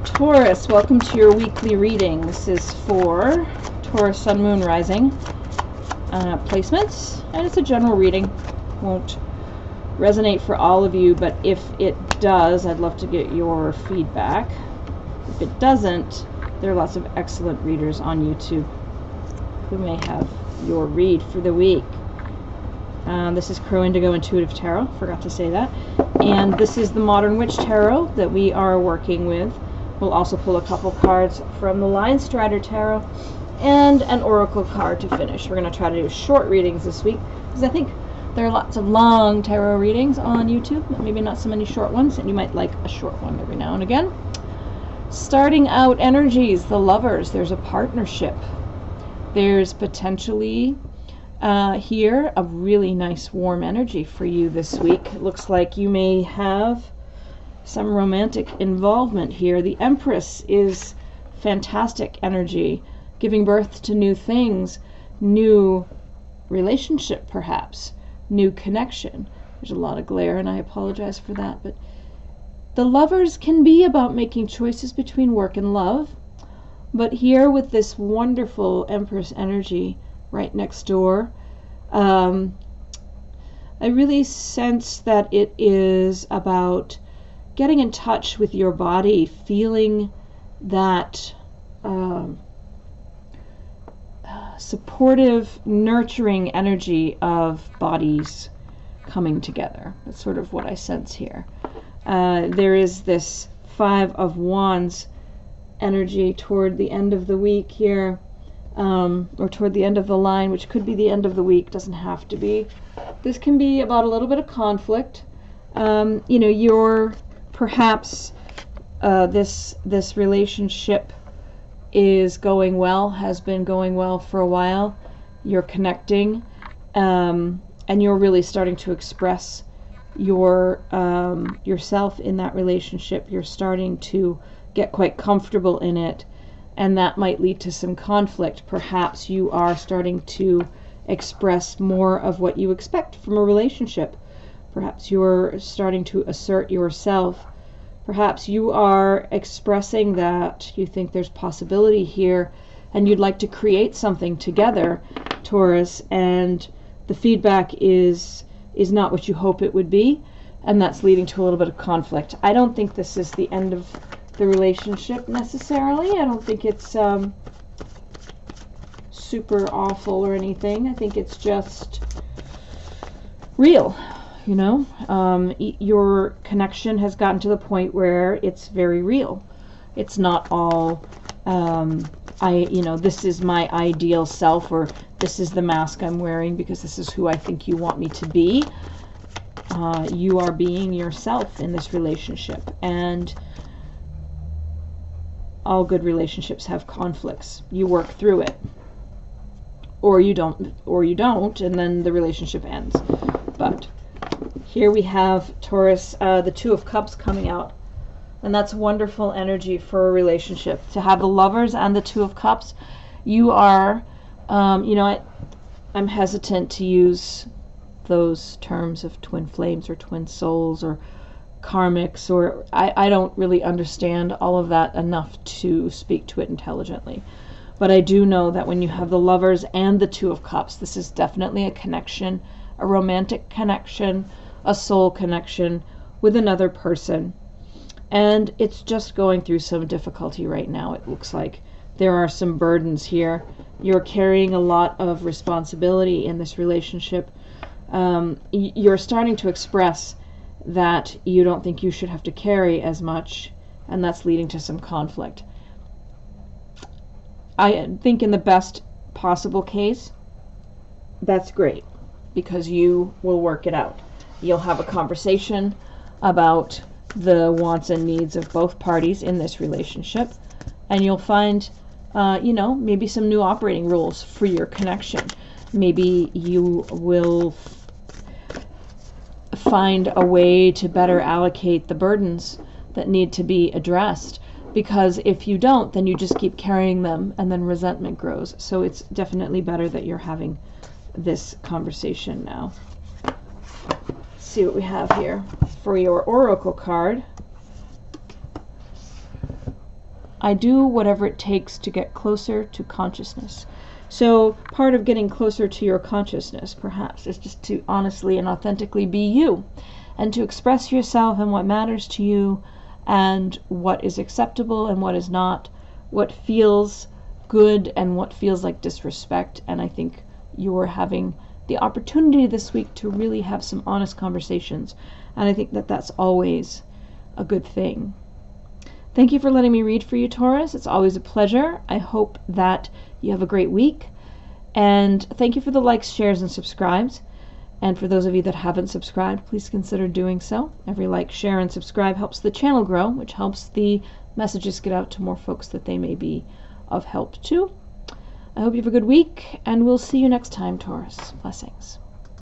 Taurus, welcome to your weekly reading. This is for Taurus Sun, Moon, Rising placements, and it's a general reading. Won't resonate for all of you, but if it does, I'd love to get your feedback. If it doesn't, there are lots of excellent readers on YouTube who may have your read for the week. This is Crow Indigo Intuitive Tarot, forgot to say that. And this is the Modern Witch Tarot that we are working with. We'll also pull a couple cards from the Lion Strider Tarot and an Oracle card to finish. We're going to try to do short readings this week because I think there are lots of long tarot readings on YouTube, but maybe not so many short ones, and you might like a short one every now and again. Starting out energies, the Lovers, there's a partnership. There's potentially here a really nice warm energy for you this week. It looks like you may have some romantic involvement here. The Empress is fantastic energy, giving birth to new things, new relationship perhaps, new connection. There's a lot of glare and I apologize for that, but the Lovers can be about making choices between work and love, but here with this wonderful Empress energy right next door, I really sense that it is about getting in touch with your body, feeling that supportive, nurturing energy of bodies coming together. That's sort of what I sense here. There is this Five of Wands energy toward the end of the week here, or toward the end of the line, which could be the end of the week, doesn't have to be. This can be about a little bit of conflict. You know, you're perhaps this relationship is going well, has been going well for a while. You're connecting, and you're really starting to express your yourself in that relationship. You're starting to get quite comfortable in it, and that might lead to some conflict. Perhaps you are starting to express more of what you expect from a relationship. Perhaps you're starting to assert yourself. Perhaps you are expressing that you think there's possibility here and you'd like to create something together, Taurus, and the feedback is not what you hope it would be, and that's leading to a little bit of conflict. I don't think this is the end of the relationship necessarily. I don't think it's super awful or anything. I think it's just real. You know, your connection has gotten to the point where it's very real. It's not all, you know, this is my ideal self, or this is the mask I'm wearing because this is who I think you want me to be. You are being yourself in this relationship, and all good relationships have conflicts. You work through it, or you don't, and then the relationship ends. But here we have, Taurus, the Two of Cups coming out, and that's wonderful energy for a relationship. To have the Lovers and the Two of Cups, you are, you know, I'm hesitant to use those terms of twin flames or twin souls or karmics, or I don't really understand all of that enough to speak to it intelligently. But I do know that when you have the Lovers and the Two of Cups, this is definitely a connection, a romantic connection, a soul connection with another person. And it's just going through some difficulty right now. It looks like there are some burdens here. You're carrying a lot of responsibility in this relationship. You're starting to express that you don't think you should have to carry as much, and that's leading to some conflict. I think in the best possible case, that's great, because you will work it out. You'll have a conversation about the wants and needs of both parties in this relationship, and you'll find, you know, maybe some new operating rules for your connection. Maybe you will find a way to better allocate the burdens that need to be addressed, because if you don't, then you just keep carrying them and then resentment grows. So it's definitely better that you're having this conversation now. Let's see what we have here for your Oracle card. I do whatever it takes to get closer to consciousness. So part of getting closer to your consciousness, perhaps, is just to honestly and authentically be you, and to express yourself and what matters to you, and what is acceptable and what is not, what feels good and what feels like disrespect. And I think you're having the opportunity this week to really have some honest conversations, and I think that that's always a good thing. Thank you for letting me read for you, Taurus. It's always a pleasure. I hope that you have a great week, and thank you for the likes, shares, and subscribes. And for those of you that haven't subscribed, please consider doing so. Every like, share, and subscribe helps the channel grow, which helps the messages get out to more folks that they may be of help to. I hope you have a good week, and we'll see you next time, Taurus. Blessings.